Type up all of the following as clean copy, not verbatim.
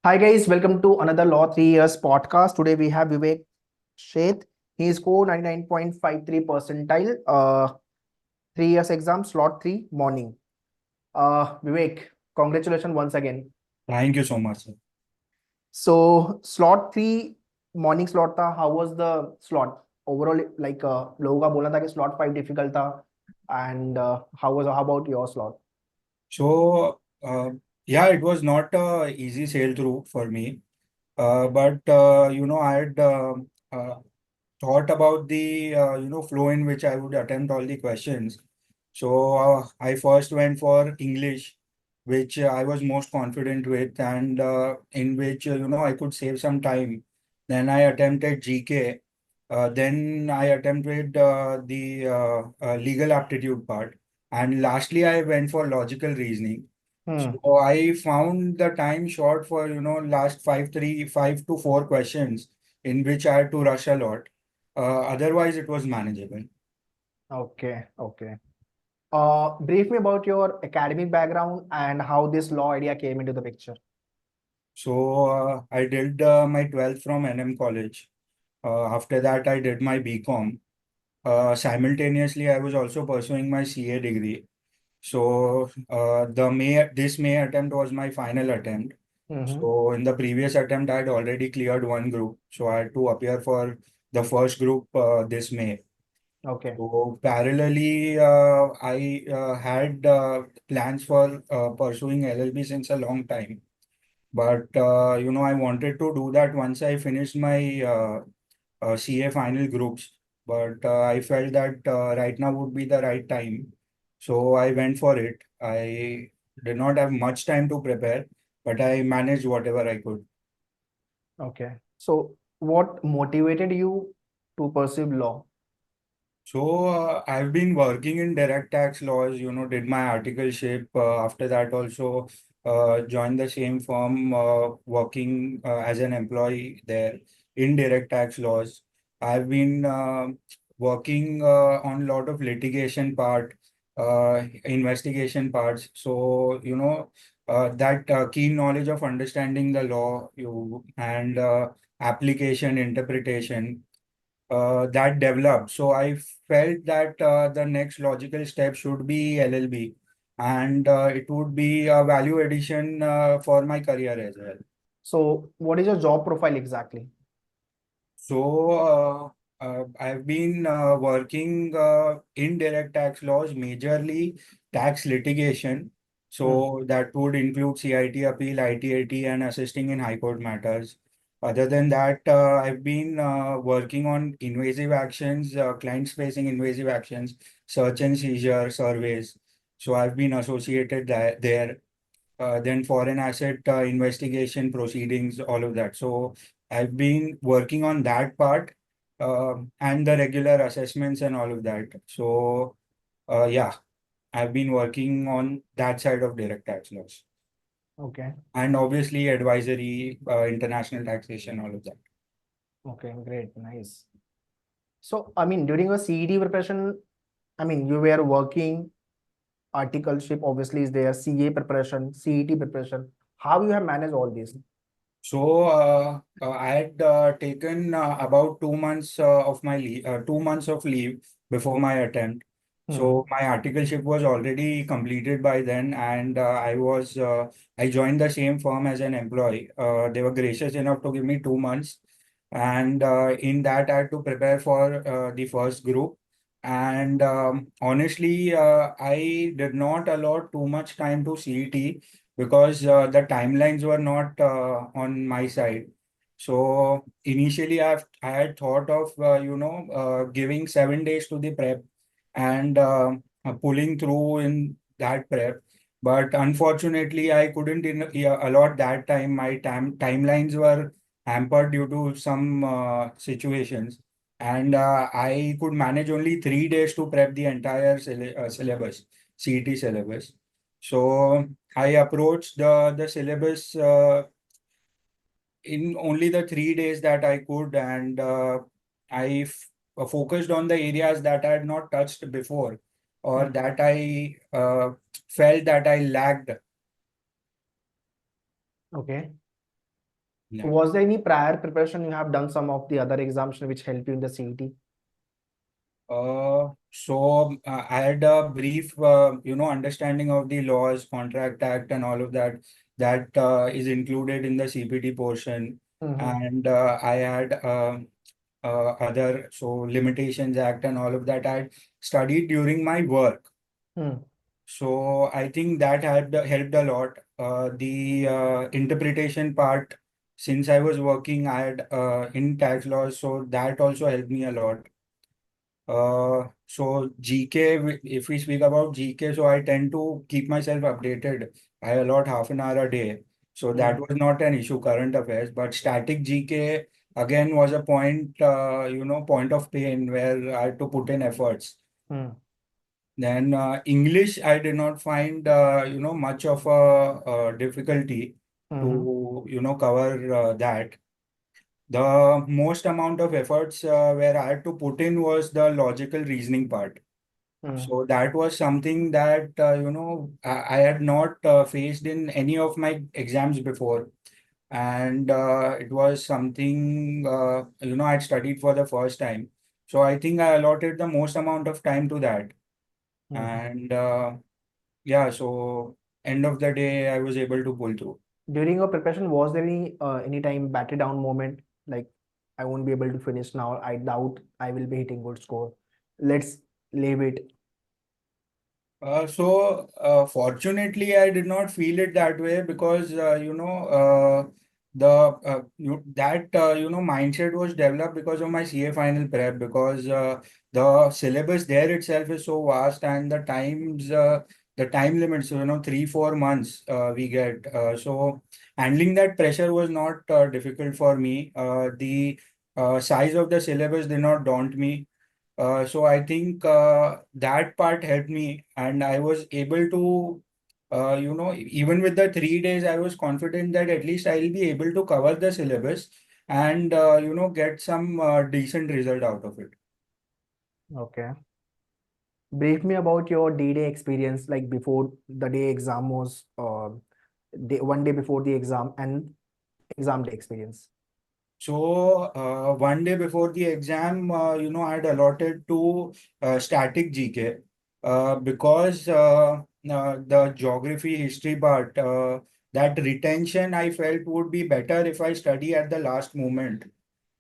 Hi guys, welcome to another Law 3 Years podcast. Today we have Vivek Sheth. He scored 99.53 percentile, 3 years exam, slot 3, morning. Vivek, congratulations once again. Thank you so much, sir. So slot 3, morning slot था, how was the slot? Overall, like लोगों का बोला था कि slot 5 difficult था, and how about your slot? So, yeah, it was not a easy sail through for me. But I had uh, thought about the flow in which I would attempt all the questions. So I first went for English, which I was most confident with, and in which I could save some time. Then I attempted GK. Then I attempted the legal aptitude part, and lastly I went for logical reasoning. Hmm. So I found the time short for last 5 to 4 questions in which I had to rush a lot. Otherwise, it was manageable. Okay. Brief me about your academic background and how this law idea came into the picture. So I did my 12th from NM College. After that, I did my BCom. Simultaneously, I was also pursuing my CA degree. So this May attempt was my final attempt. Mm-hmm. So in the previous attempt, I had already cleared one group. So I had to appear for the first group this May. Okay. So parallelly, I had plans for pursuing LLB since a long time. But I wanted to do that once I finished my CA final groups. But I felt that right now would be the right time. So I went for it. I did not have much time to prepare, but I managed whatever I could. Okay. So, what motivated you to pursue law? So I've been working in direct tax laws, did my articleship. After that, also joined the same firm, working as an employee there in direct tax laws. I've been working on a lot of litigation part, investigation parts. So, that keen knowledge of understanding the law and application, interpretation that developed. So I felt that the next logical step should be LLB, and it would be a value addition for my career as well. So, what is your job profile exactly? So I've been working in direct tax laws, majorly tax litigation. Hmm. So that would include CIT appeal, ITAT, and assisting in high court matters. Other than that, I've been working on invasive actions, clients facing invasive actions, search and seizure surveys. So I've been associated there. Then foreign asset investigation proceedings, all of that. So I've been working on that part and the regular assessments and all of that. So yeah, I've been working on that side of direct tax laws Okay. and obviously advisory, international taxation, all of that. Okay. Great. Nice. So, I mean, during your CET preparation, I mean, you were working, articleship obviously is there, CA preparation, CET preparation. How you have managed all this? So I had taken about 2 months of my leave, 2 months of leave before my attempt. Hmm. So my articleship was already completed by then, and I joined the same firm as an employee. They were gracious enough to give me 2 months, and in that I had to prepare for the first group. And honestly, I did not allot too much time to CET because the timelines were not on my side. So initially, I had thought of giving 7 days to the prep and pulling through in that prep. But unfortunately, I couldn't allot that time. My timelines were hampered due to some situations, and I could manage only 3 days to prep the entire syllabus, CET syllabus. So I approached the syllabus in only the 3 days that I could, and I focused on the areas that I had not touched before or Hmm. that I felt that I lacked. Okay. Yeah. Was there any prior preparation? You have done some of the other exams which help you in the CET? I had a brief, understanding of the laws, Contract Act, and all of that. That is included in the CPT portion, Mm-hmm. and I had other Limitations Act and all of that. I had studied during my work, Hmm. so I think that had helped a lot. The interpretation part, since I was working, I had in tax laws, so that also helped me a lot. GK, if we speak about GK, so I tend to keep myself updated. I allot half an hour a day. So that Hmm. was not an issue, current affairs, but static GK again was a point of pain where I had to put in efforts. Hmm. Then English, I did not find, much of a difficulty Mm-hmm. to, cover that. The most amount of efforts where I had to put in was the logical reasoning part. Hmm. So that was something that I had not faced in any of my exams before, and it was something I had studied for the first time. So I think I allotted the most amount of time to that, Hmm. and yeah. So end of the day, I was able to pull through. During your preparation, was there any time battery down moment like I won't be able to finish now? I doubt I will be hitting good score. Let's leave it. Fortunately, I did not feel it that way because the that mindset was developed because of my CA final prep, because the syllabus there itself is so vast, and the time limits, 3-4 months we get. So handling that pressure was not difficult for me. The size of the syllabus did not daunt me. So I think that part helped me, and I was able to, even with the 3 days, I was confident that at least I'll be able to cover the syllabus and get some decent result out of it. Okay. Brief me about your D-Day experience, like before the day exam was, one day before the exam and exam day experience. So one day before the exam, I had allotted to static GK because the geography history part, that retention I felt would be better if I study at the last moment.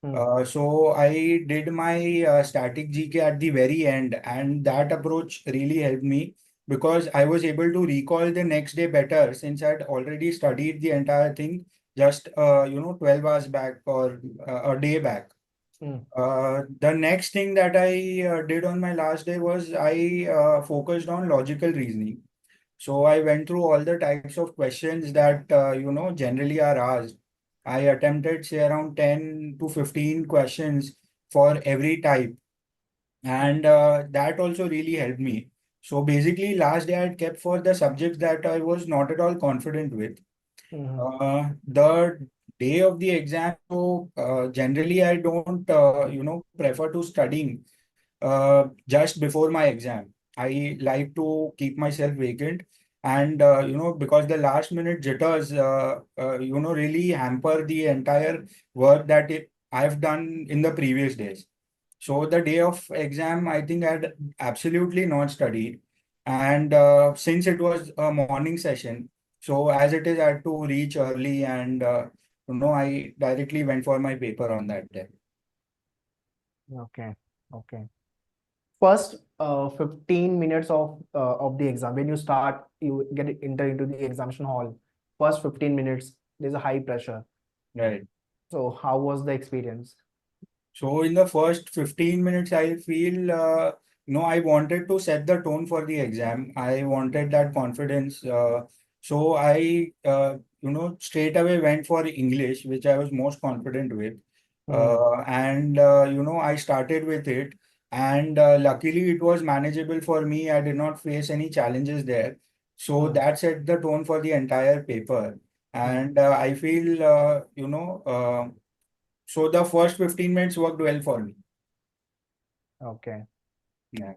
Hmm. So I did my static GK at the very end, and that approach really helped me because I was able to recall the next day better since I'd already studied the entire thing just 12 hours back or a day back. Hmm. The next thing that I did on my last day was I focused on logical reasoning. So I went through all the types of questions that generally are asked. I attempted say around 10 to 15 questions for every type, and that also really helped me. So basically, last day I had kept for the subjects that I was not at all confident with. Hmm. The day of the exam, so generally I don't prefer to studying just before my exam. I like to keep myself vacant, and because the last minute jitters really hamper the entire work that I've done in the previous days. So the day of exam, I think I had absolutely not studied, and since it was a morning session, so as it is, I had to reach early, and I directly went for my paper on that day. Okay. Okay. First 15 minutes of the exam, when you start, you enter into the examination hall. First 15 minutes, there's a high pressure. Right. So how was the experience? So in the first 15 minutes, I feel, I wanted to set the tone for the exam. I wanted that confidence. So I, straight away went for English, which I was most confident with. Hmm. And, I started with it. And luckily, it was manageable for me. I did not face any challenges there. So Hmm. that set the tone for the entire paper. Hmm. And I feel, so the first 15 minutes worked well for me. Okay. Yeah.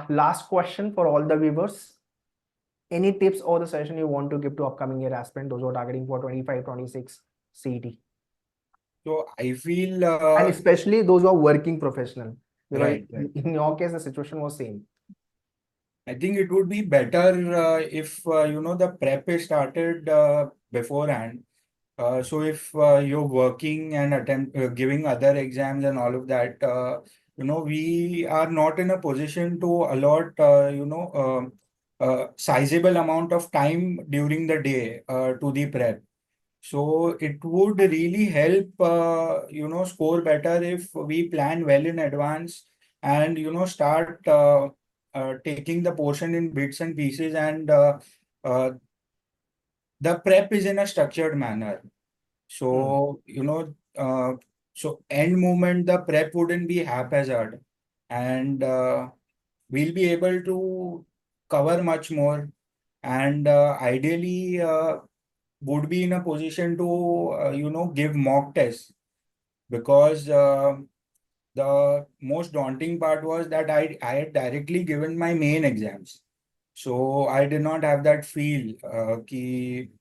Last question for all the viewers. Any tips or the session you want to give to upcoming year aspirant, those who are targeting for 25, 26? CET? So I feel And especially those who are working professional, because right, right. in your case, the situation was same. I think it would be better if the prep is started beforehand. So if you're working and giving other exams and all of that, we are not in a position to allot sizable amount of time during the day to the prep. So it would really help score better if we plan well in advance and start taking the portion in bits and pieces, and uh, the prep is in a structured manner. So, so end moment, the prep wouldn't be haphazard, and we'll be able to cover much more, and ideally would be in a position to, give mock tests, because the most daunting part was that I had directly given my main exams. So I did not have that feel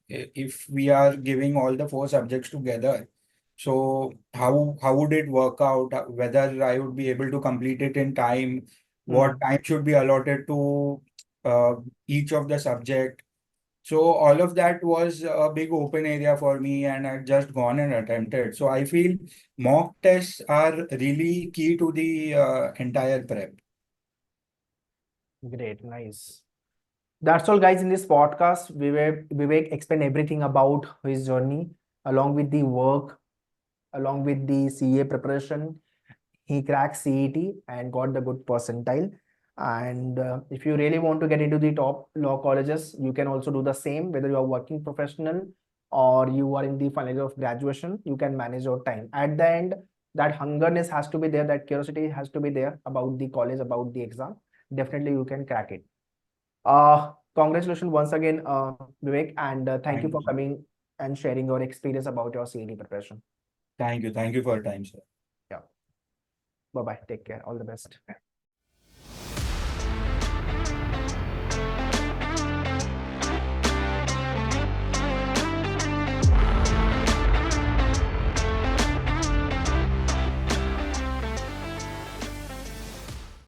if we are giving all the four subjects together, so how would it work out? Whether I would be able to complete it in time? What time should be allotted to uh, each of the subject? So all of that was a big open area for me, and I've just gone and attempted. So I feel mock tests are really key to the entire prep. Great, nice. That's all, guys, in this podcast. Vivek explained everything about his journey, along with the work, along with the CA preparation. He cracked CET and got the good percentile. And if you really want to get into the top law colleges, you can also do the same, whether you are working professional or you are in the final year of graduation. You can manage your time. At the end, that hungerness has to be there, that curiosity has to be there about the college, about the exam. Definitely you can crack it. Congratulations once again, Vivek, and thank you Thank for you. coming and sharing your experience about your CET preparation. Thank you. Thank you for your time, sir. Yeah. Bye bye. Take care. All the best.